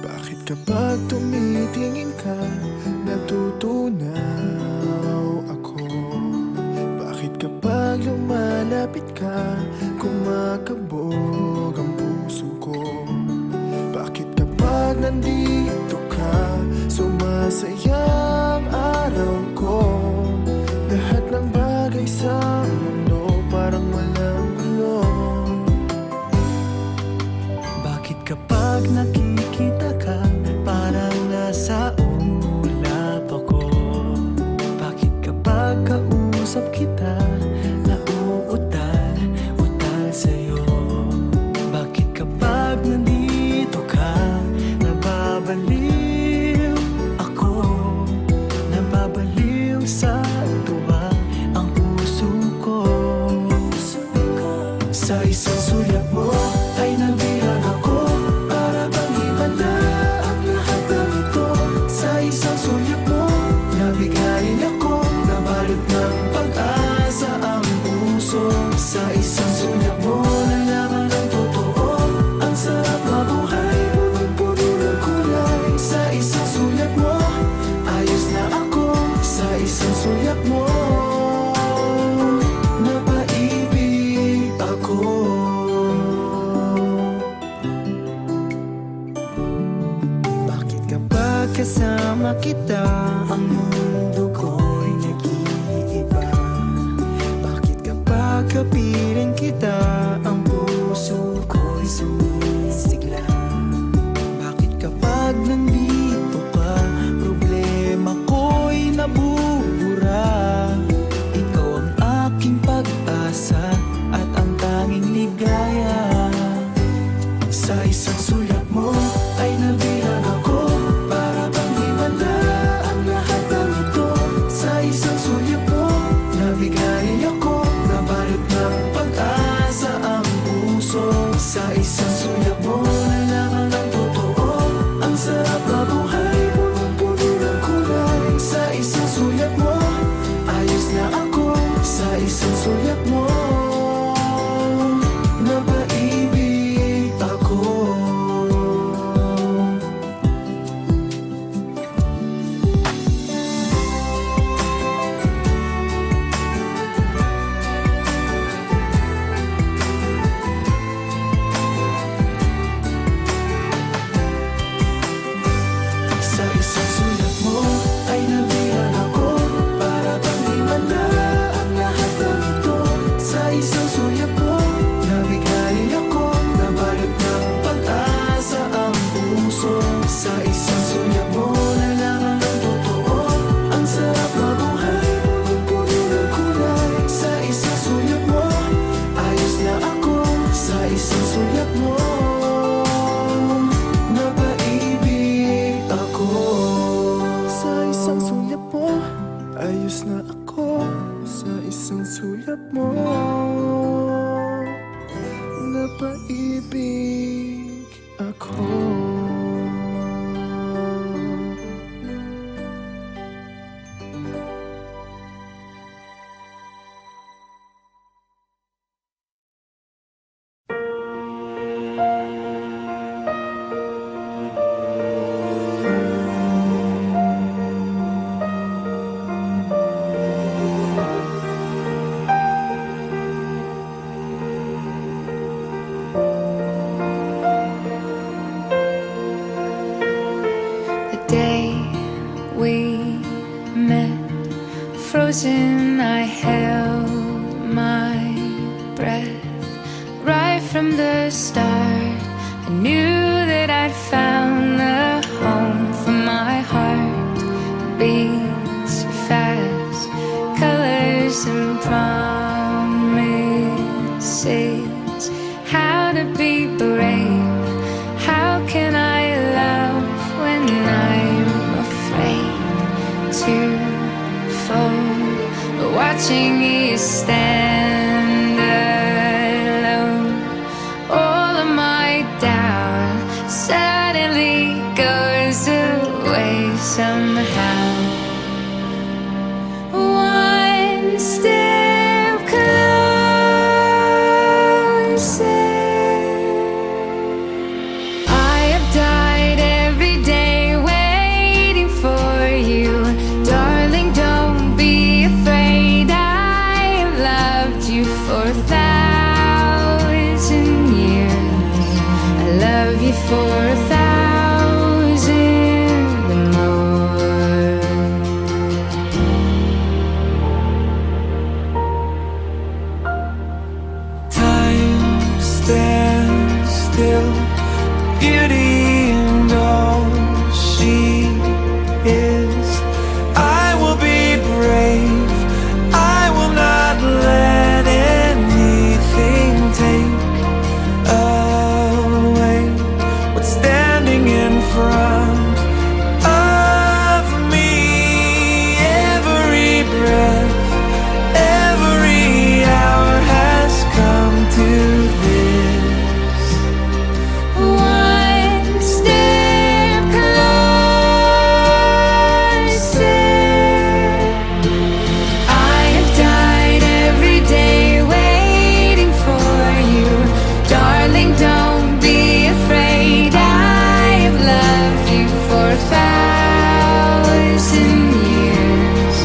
Bakit kapag tumitingin ka, natutunaw ako? Bakit kapag lumalapit ka, kumakabog ang puso ko? Bakit kapag nandito ka, sumasaya ang araw ko? Lahat ng bagay sa mundo parang walang gulo. Bakit kapag nakikita ka, parang nasa ulap ako? Bakit kapag kausap kita, nauutal sa'yo? Bakit kapag nandito ka, nababaliw ako? Nababaliw sa tuwa ang puso ko. Sa isang sulyap mo ay nabilang ako, para bang himanda ang lahat ng ito. Sa isang sulyap mo, nabigayin ako, nabalot ng pag-asa ang puso. Sa isang sulyap mo, nalaman ng totoo, ang sarap mabuhay, punong-puno ng kulay. Sa isang sulyap mo, ayos na ako. Sa isang sulyap mo, napaibig ako. Bakit kapag kasama kita, ang mundo ko'y nag-iiba? Bakit kapag kapiling kita, ang puso ko'y sumisigla? Bakit kapag nandito ka, problema ko'y nabubura? Ikaw ang aking pag-asa at ang tanging ligaya. Sa isang sulyap mo ay nabilang ako, para bang himanda ang lahat ng ito. Sa isang sulyap mo, nabigay ako, nabalot ng pag-asa ang puso. Sa isang sulyap mo, nalaman ng totoo, ang sarap mabuhay, punong-puno ng kulay. Sa isang sulyap mo, ayos na ako. Sa isang sulyap mo, napaibig ako. Sa isang sulyap mo ay nabilang ako, para bang himanda ang lahat ng ito. Sa isang sulyap mo, nabigay ako, nabalot ng pag-asa ang puso. Sa isang sulyap mo, nalaman ng totoo, ang sarap mabuhay, punong-puno ng kulay. Sa isang sulyap mo, ayos na ako. Sa isang sulyap mo, napaibig ako. Sa isang sulyap mo, ayos na ako. Sa isang sulyap mo, napaibig ako. The day we met, frozen, I held my breath. Right from the start, I knew that I'd found the home for my heart. Beats fast, colors and promises. How to be brave, how can I love when I'm afraid to fall? Watching you stand alone, all of my was away somehow. One step closer. I have died every day waiting for you. Darling, don't be afraid. I have loved you for 1,000 years. I love you for 1,000 more. Time stands still, beauty and all she is. I will be brave, I will not let anything take away what's standing in front of me. Every breath, every hour has come to this. One step closer. I have died every day waiting for you. Darling, don't be afraid. I have loved you for 1,000 years.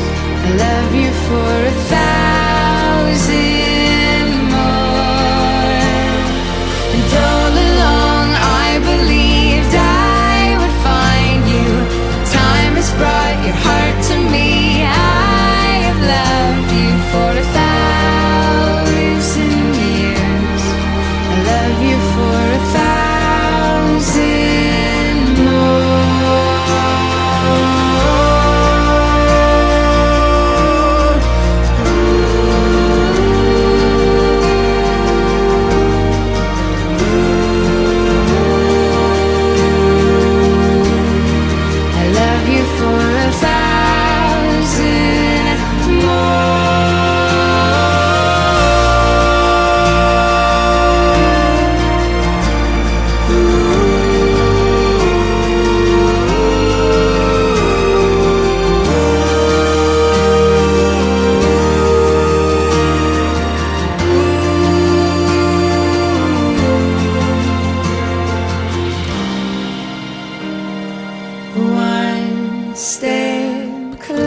I love you for 1,000 more. And all along I believed I would find you. Time has brought your heart to me. I have loved you for 1,000 years. I love you for 1,000 I love you for 1,000 One step closer.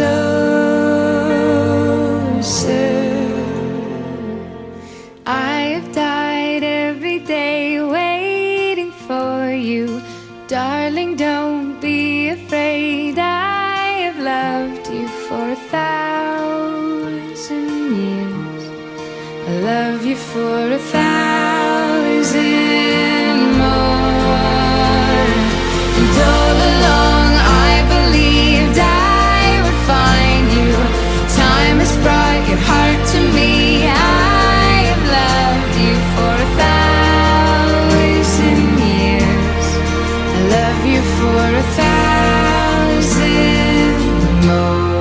I have died every day waiting for you. Darling, don't be afraid. I have loved you for 1,000 years. I love you for 1,000 more. And all along I believed I would find you. Time has brought your heart to me. I have loved you for 1,000 years. I love you for 1,000 more.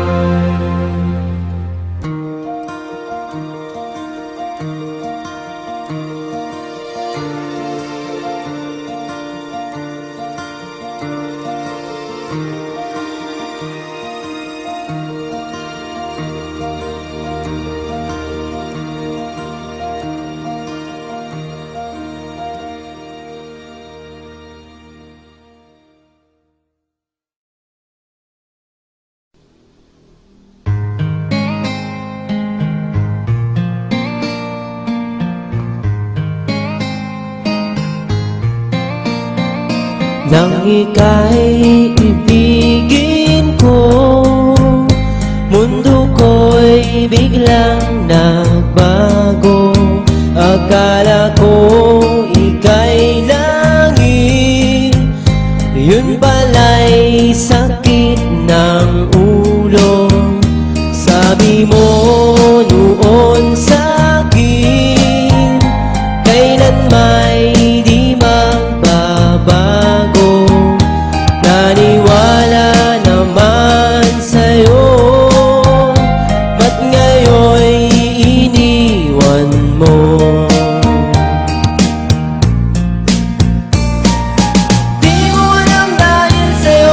Nang ika'y ibigin ko, mundo ko'y biglang nagbago. Akala ko ika'y langit, yun pala'y sakit ng ulo. Sabi mo noon sa'kin, kailan may di magbabago. Naniwala naman sa'yo, ba't ngayon'y iniwan mo? Di mo alam dahil sa'yo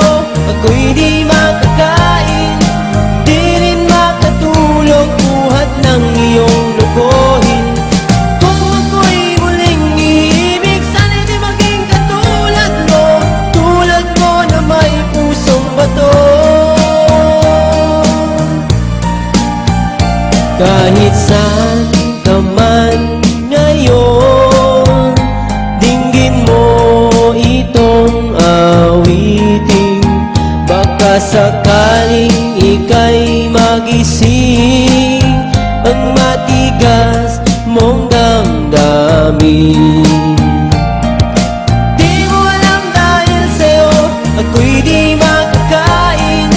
Kahit saan ka man ngayon, dinggin mo itong awiting. Baka sakaling ika'y magising ang matigas mong damdamin. Di mo alam dahil sa'yo ako'y di makakain,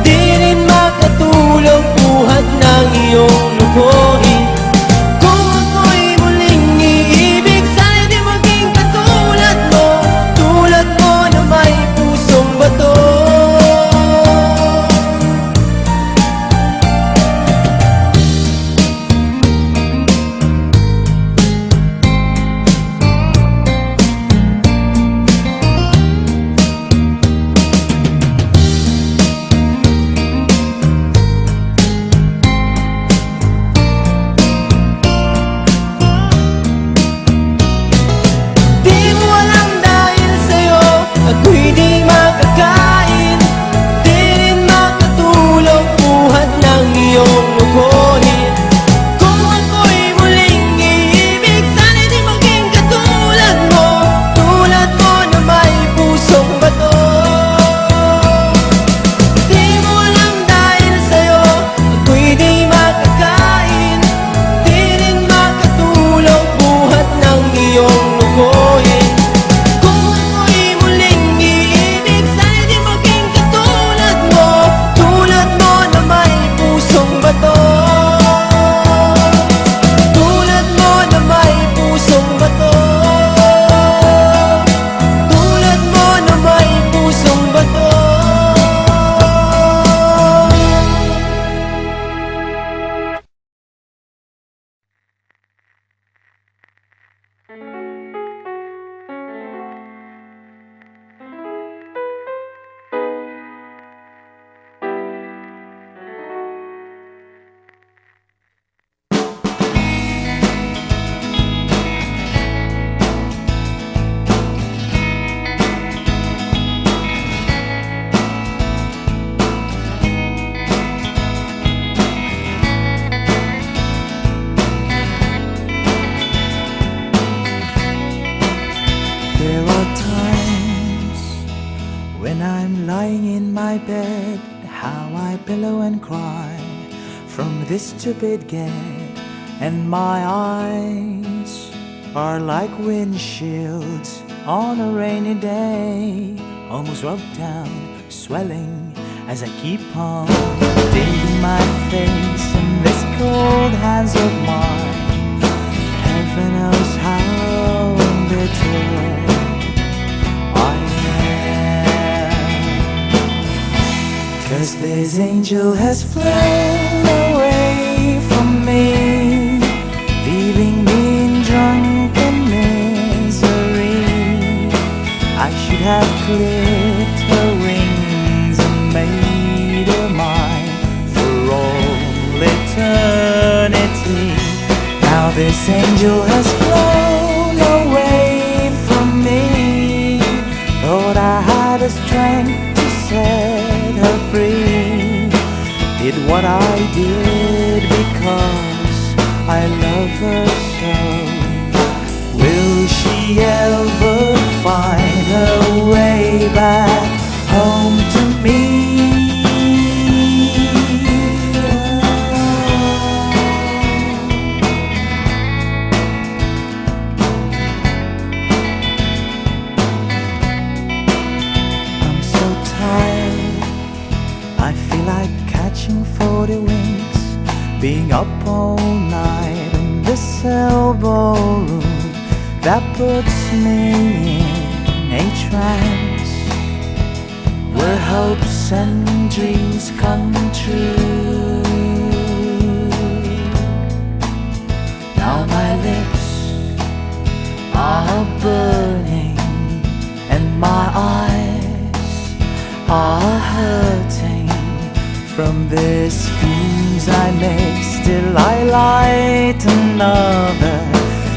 di rin makatulog buhat ng iyong lukuhin. Kung ako'y muling iibig, sana'y di maging katulad mo, tulad mo na may pusong bato. Di mo alam dahil sa'yo ako'y di makakain, di rin makatulog buhat ng iyong lukuhin. Kung ako'y muling iibig, sana'y di maging katulad mo, tulad mo na may pusong bato. Di mo alam dahil sa'yo ako'y di makakain, di rin makatulog buhat ng iyong lukuhin. Kung ako'y muling iibig, sana'y di maging katulad mo, tulad mo na may pusong bato. Tulad mo na may pusong bato. Tulad mo na may pusong bato. There are times when I'm lying in my bed, how I pillow and cry from this stupid gag, and my eyes are like windshields on a rainy day, almost rubbed down, swelling as I keep on digging my face in this cold hands of mine. Heaven knows how bitter I am, 'cause this angel has flown away from me, leaving me in drunken misery. I should have clipped her wings and made her mine for all eternity. Now this angel has flown away from me, thought I had the strength to set her free. Did what I did because I love her so. Will she ever find her way back home to me? I'm so tired, I feel like catching 40 winks, being up all night in this elbow room that puts me in a trance, where hopes and dreams come true. Now my lips are burning and my eyes are hurting from these fumes I make. Still I light another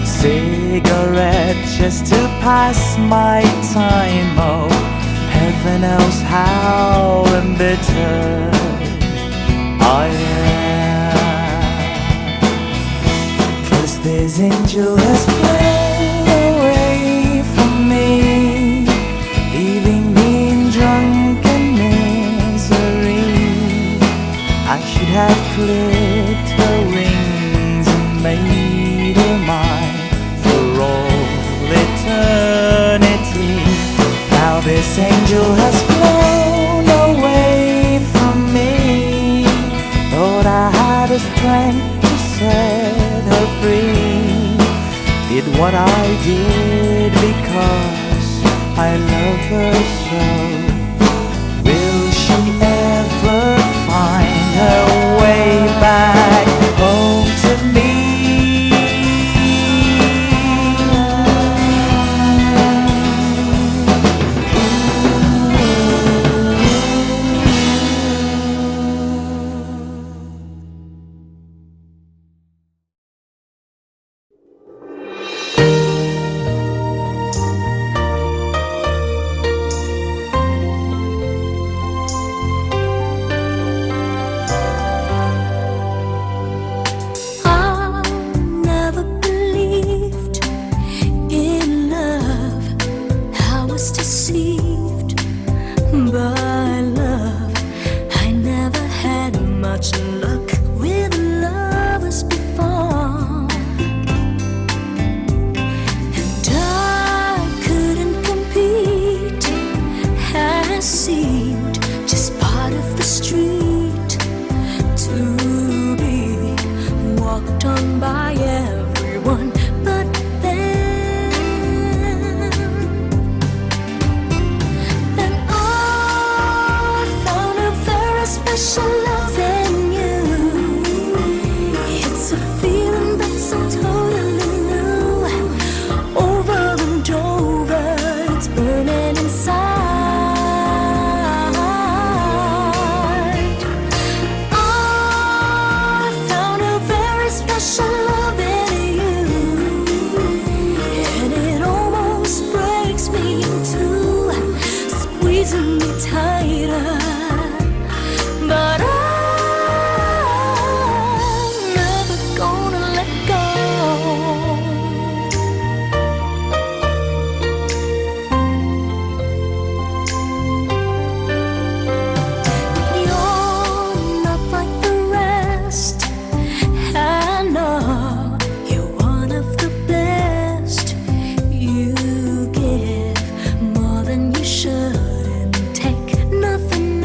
cigarette just to pass my time. Oh, heaven knows how embittered I am. this angel has flown away from me, leaving me in drunken misery. I should have clipped her wings and made her mine for all eternity. Now this angel has flown away from me. Thought I had the strength to set her free. Did what I did because I love her so. Will she ever find her way back home to me? Nothing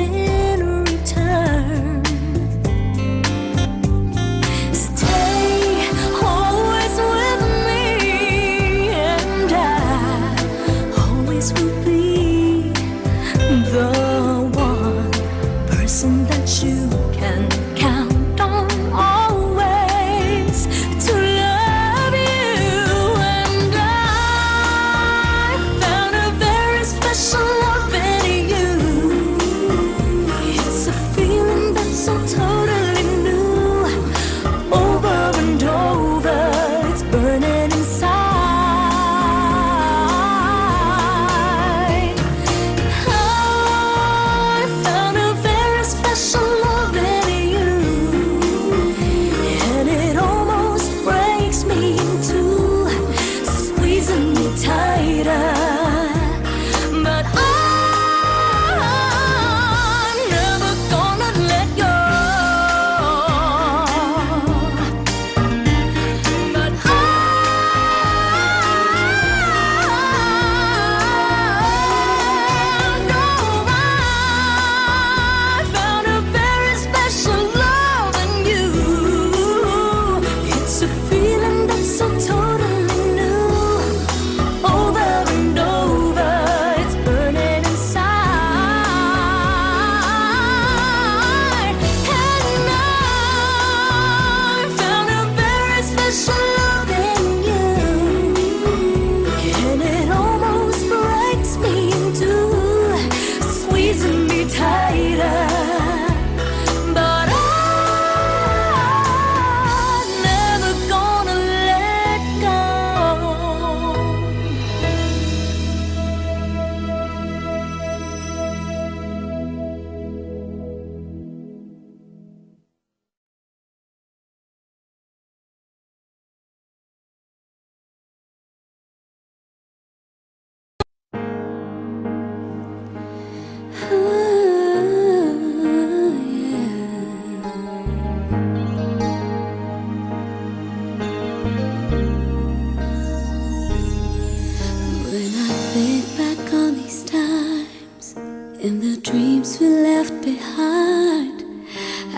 in the dreams we left behind.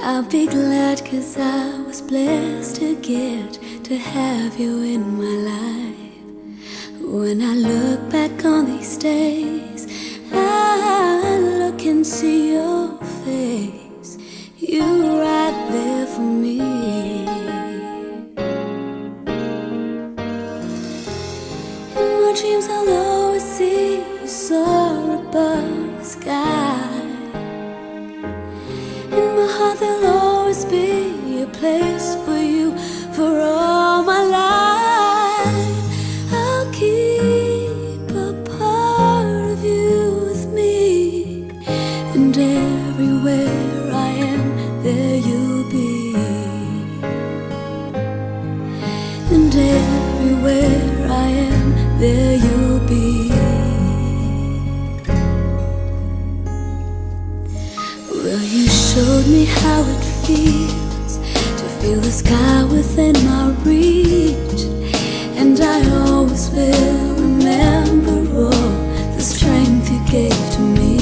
I'll be glad 'cause I was blessed to get to have you in my life. When I look back on these days, I look and see your face. You're right there for me. In my dreams I'll always see you soar above the sky. In my heart there'll always be a place for you for all my life. I'll keep a part of you with me, and everywhere I am, there you'll be. And everywhere I am, there you'll be. Well, you showed me how it feels to feel the sky within my reach, and I always will remember all the strength you gave to me.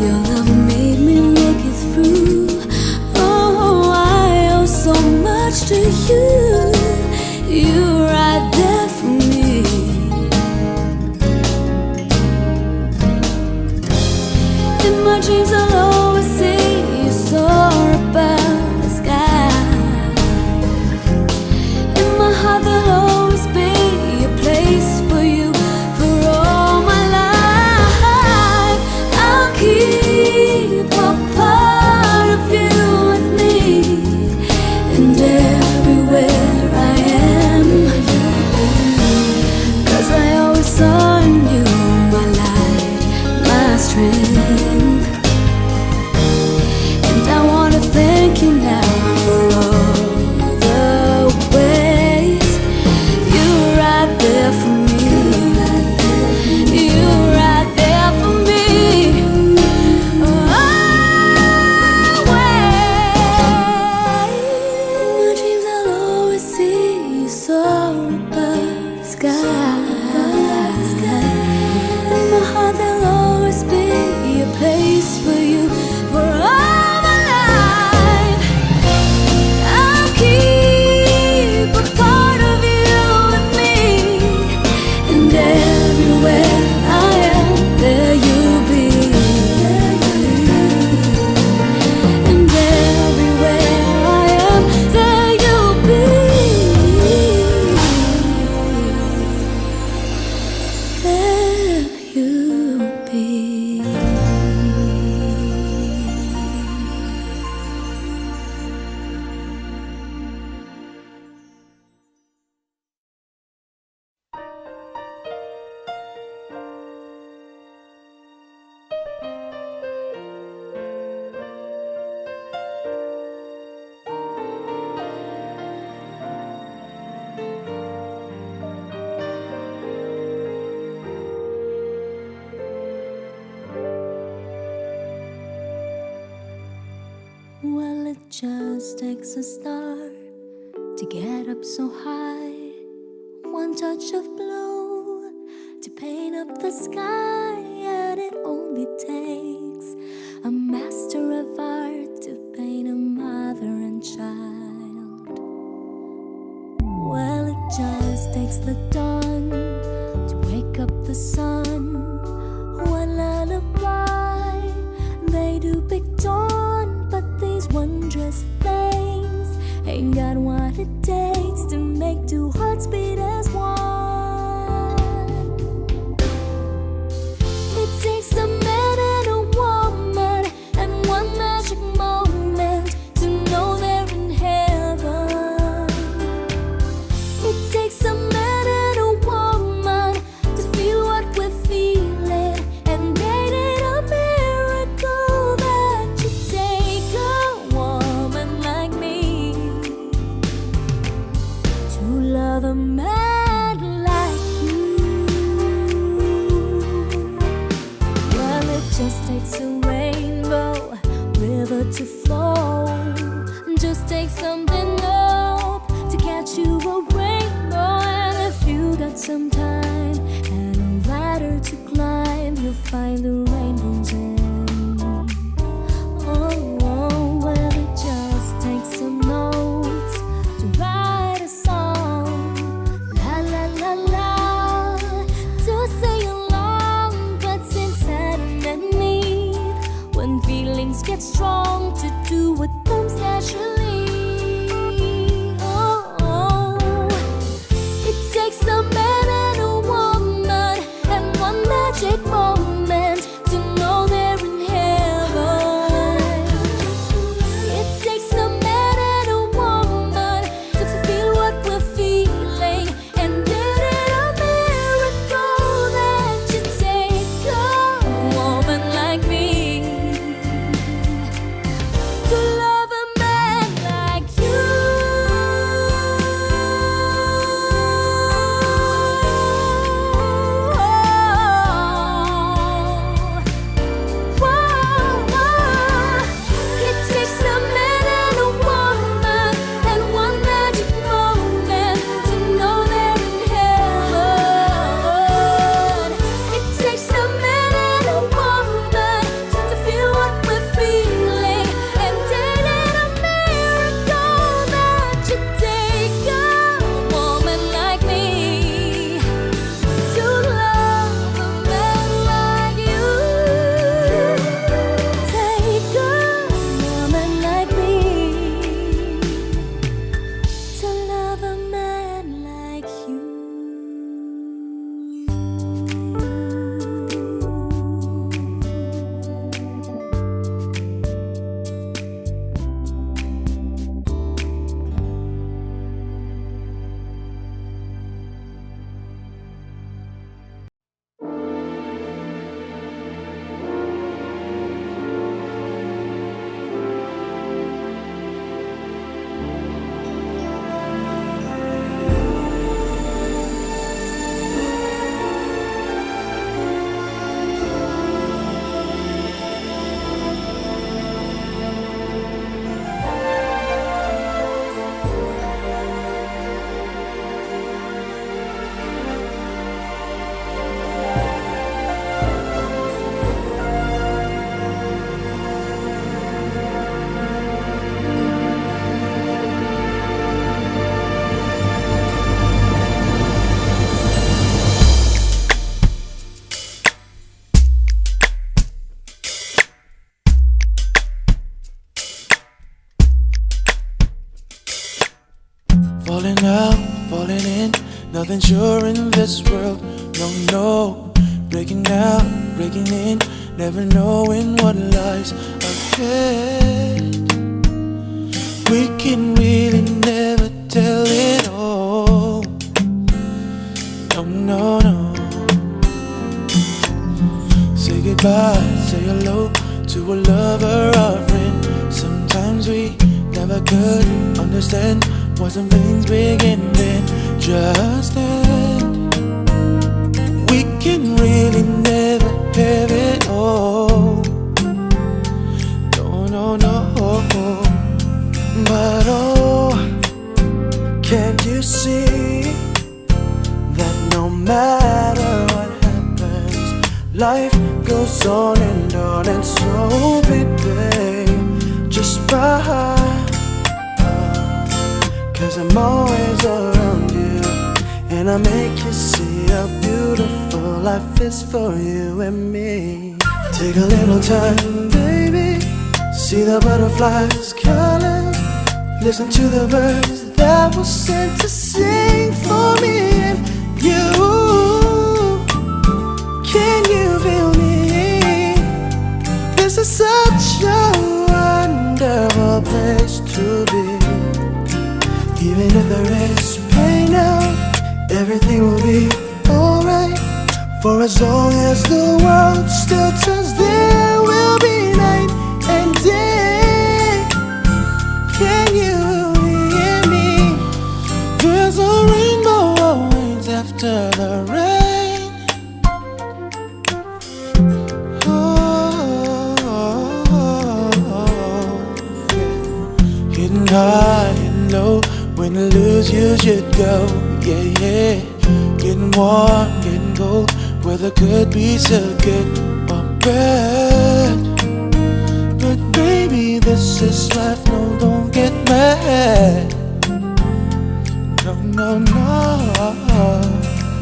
Your love made me make it through. Oh, I owe so much to you. You're right there for me. In my dreams I'll always see you soar above the sky. In my heart there'll always be a place for you for all my life. I'll keep a part of you with me, and everywhere I am, 'cause I always saw in you my light, my strength. And I wanna thank you now for all the ways you're right there for me. You're right there for me. Always. In my dreams I'll always see you soar above the sky. In my heart there'll always be a place for you for all my life. I'll keep a part of you with me, and everywhere I am, there you'll be. And everywhere I am, there you'll be. There you'll be. Well, it just takes a star to get up so high. One touch of blue to paint up the sky, and it only takes a master of art to paint a mother and child. Well, it just takes the dawn to wake up the sun. One lullaby, they do big dawn, but these wondrous things ain't got what it takes to make two hearts beat as one. It takes a man and a woman and one magic moment to know they're in heaven. It takes a man and a woman to feel what we're feeling, and ain't it a miracle that you take a woman like me to love a man like you. Well, it just takes a rainbow river to flow. Just take something up to catch you a rainbow. And if you got some time and a ladder to climb, you'll find the rainbows in. Oh, well, it just takes some notes to write a song. La la la la, to sing along, what's inside underneath. When feelings get strong, to do what comes naturally. Oh, it takes a man and a woman and one magic moment to know they're in heaven. It takes a man and a woman to feel what we're feeling, and it is a miracle that you take a woman like me to love a man like you. It takes a man and a woman and one magic moment to know they're in heaven. It takes a man and a woman to feel what we're feeling, and it is a miracle that you take a woman like me to love a man like you. Take a woman like me to love a man like you. Falling out, falling in, nothing sure in this world. No, no, breaking out, breaking in, never knowing what lies ahead. We can really never tell it all. No, no, no. Say goodbye, say hello to a lover or friend. Sometimes we never could understand what some things begin then, just then. We can really never have it all. No, no, no. But oh, can't you see that no matter what happens, life goes on, and so baby, just ride. 'Cause I'm always around you, and I make you see how beautiful life is for you and me. Take a little time, baby, see the butterflies colors, listen to the birds that were sent to sing for me and you. Can you feel me? This is such a wonderful place to be. Even if there is pain now, everything will be alright. For as long as the world still turns, there will be night and day. Can you hear me? There's a rainbow always after the rain. Hitting high and low, when to lose you should go. Yeah, yeah. Getting warm, getting cold, whether good beats are good or bad. But baby, this is life, no, don't get mad. No, no, no.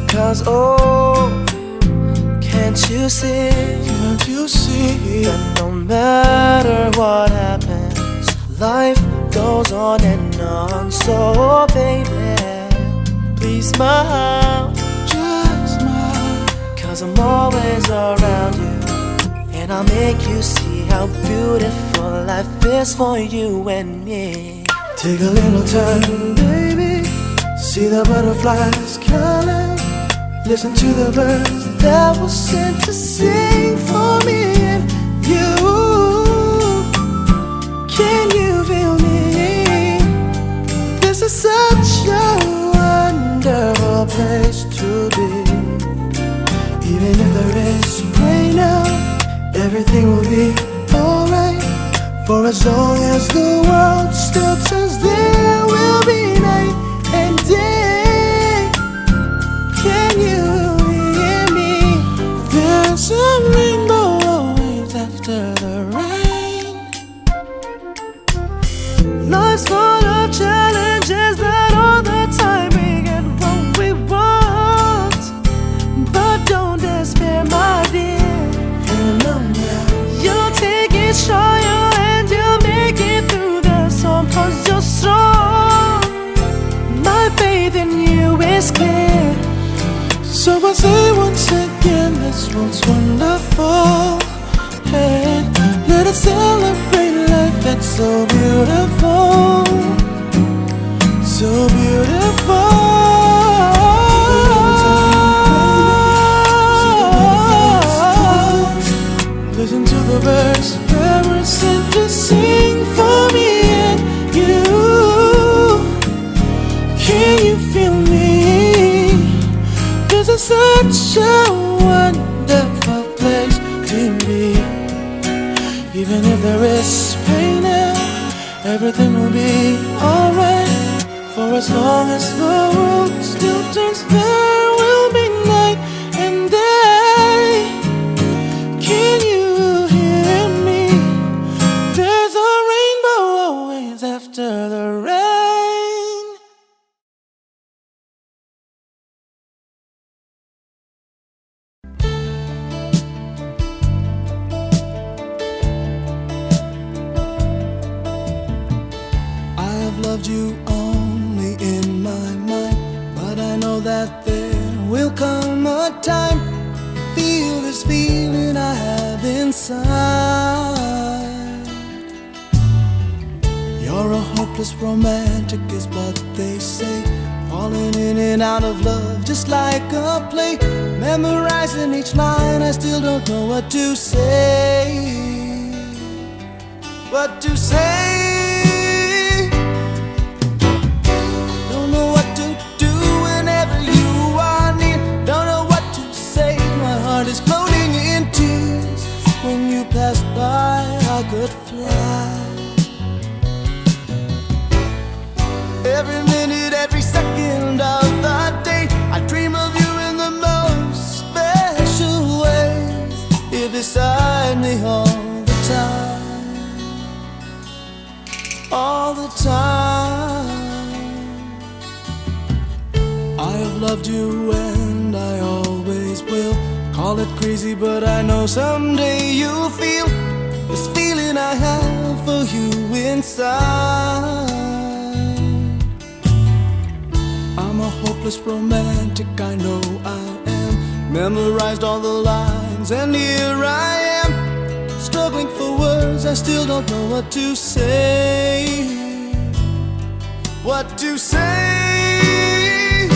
'Cause oh, can't you see? Can't you see that no matter what happens, life goes on and on. So baby, please smile, just smile, 'cause I'm always around you, and I'll make you see how beautiful life is for you and me. Take a little time, baby, see the butterflies calling, listen to the birds that were sent to sing for me and you. Can you feel me? This is such a wonderful place to be. Even if there is rain now, everything will be alright. For as long as the world still turns, there will be night and day. Can you hear me? There's a rainbow always after the rain. Life's full of challenges, that all the time we get what we want. But don't despair, my dear. You'll take it higher and you'll make it through the storm, 'cause you're strong. My faith in you is clear. So I say once again, this world's wonderful, and let us celebrate life that's so beautiful, so beautiful. Listen to the birds that were sent to sing for me and you. Can you feel me? This is such a wonderful place to be. Even if there is pain now, everything will be alright. For as long as the world still turns, there will be night and day. Can you hear me? There's a rainbow always after the rain. I have loved you only in my mind, but I know that there will come a time, feel this feeling I have inside. You're a hopeless romantic is what they say, falling in and out of love just like a play. Memorizing each line, I still don't know what to say. What to say? Don't know what to do whenever you are near. Don't know what to say, my heart is floating in tears. When you passed by, I could fly. Every minute, every second of the day, I dream of you in the most special ways. You're beside me all the time, all the time. I have loved you and I always will. Call it crazy, but I know someday you'll feel this feeling I have for you inside. I'm a hopeless romantic, I know I am. Memorized all the lines and here I am, struggling for words, I still don't know what to say. What to say?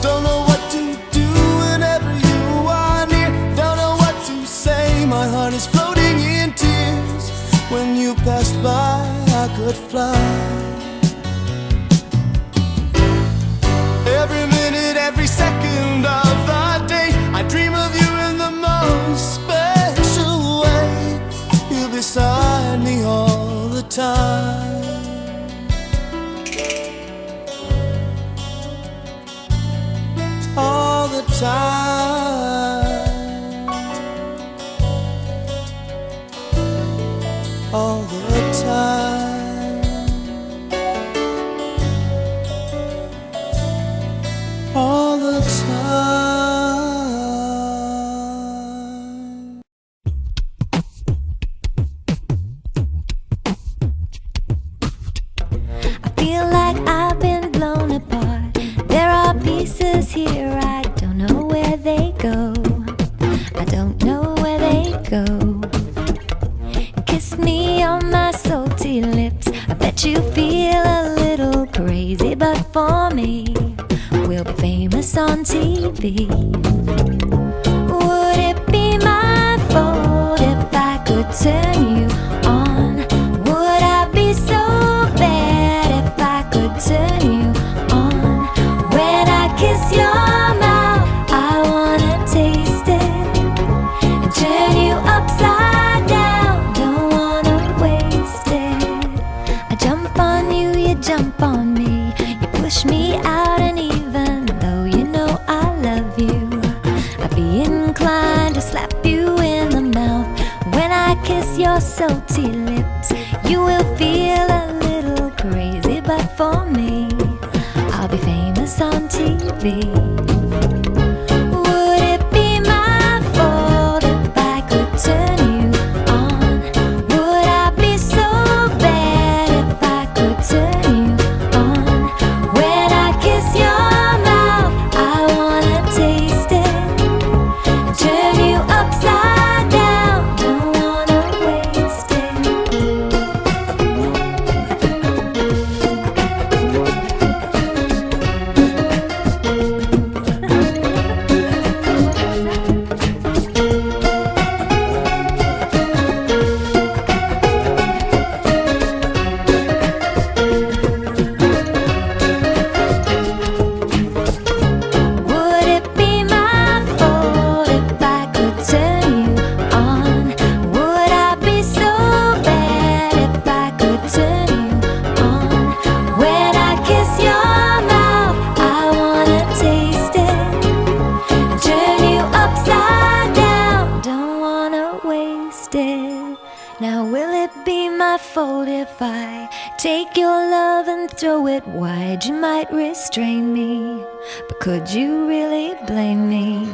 Don't know what to do whenever you are near. Don't know what to say, my heart is floating in tears. When you passed by, I could fly. Every minute, every second of the day, I dream of you in the most special way. You're beside me all the time, all the time, all the time, all the time. I feel like I've been blown apart. There are pieces here, I don't know where they go. I don't know where they go. Kiss me on my salty lips. I bet you feel a little crazy, but for me, we'll be famous on TV. Would it be my fault if I could turn you on? Would I be so bad if I could turn you on? When I kiss your mouth, I wanna taste it and turn you upside down. Don't wanna waste it. I jump on you, you jump on me. You push me out, and even though you know I love you, I'd be inclined to slap you in the mouth. When I kiss your salty lips, you will feel a little crazy, but for me, I'll be famous on TV. Would it be my fault if I could turn you on? Would I be so bad if I could turn you on? When I kiss your mouth, I wanna taste it and turn you upside down. Don't wanna waste it. Would it be my fault if I could turn you on? Would I be so bad if I could turn you on? When I kiss your mouth, I wanna taste it and turn you upside down. Don't wanna waste it. Now will it be my fault if I take your love and throw it wide? You might restrain me, but could you really blame me?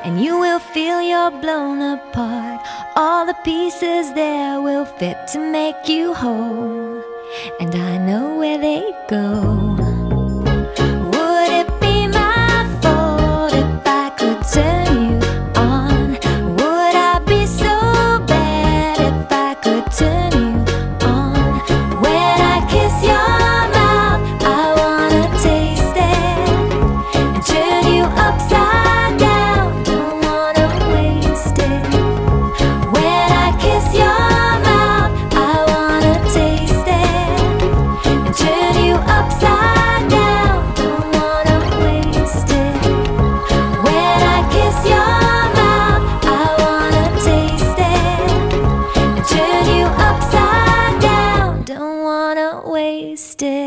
And you will feel you're blown apart. All the pieces there will fit to make you whole, and I know where they go. Would it be my fault if I could turn you on? Would I be so bad if I could turn you on? When I kiss your mouth, I wanna taste it and turn you upside down. Don't wanna waste it. When I kiss your mouth, I wanna taste it and turn you upside down. Don't wanna waste it. When I kiss your mouth, I wanna taste it and turn you upside down. Don't wanna waste it.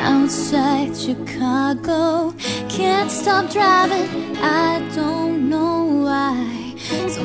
Outside Chicago, can't stop driving, I don't know why. So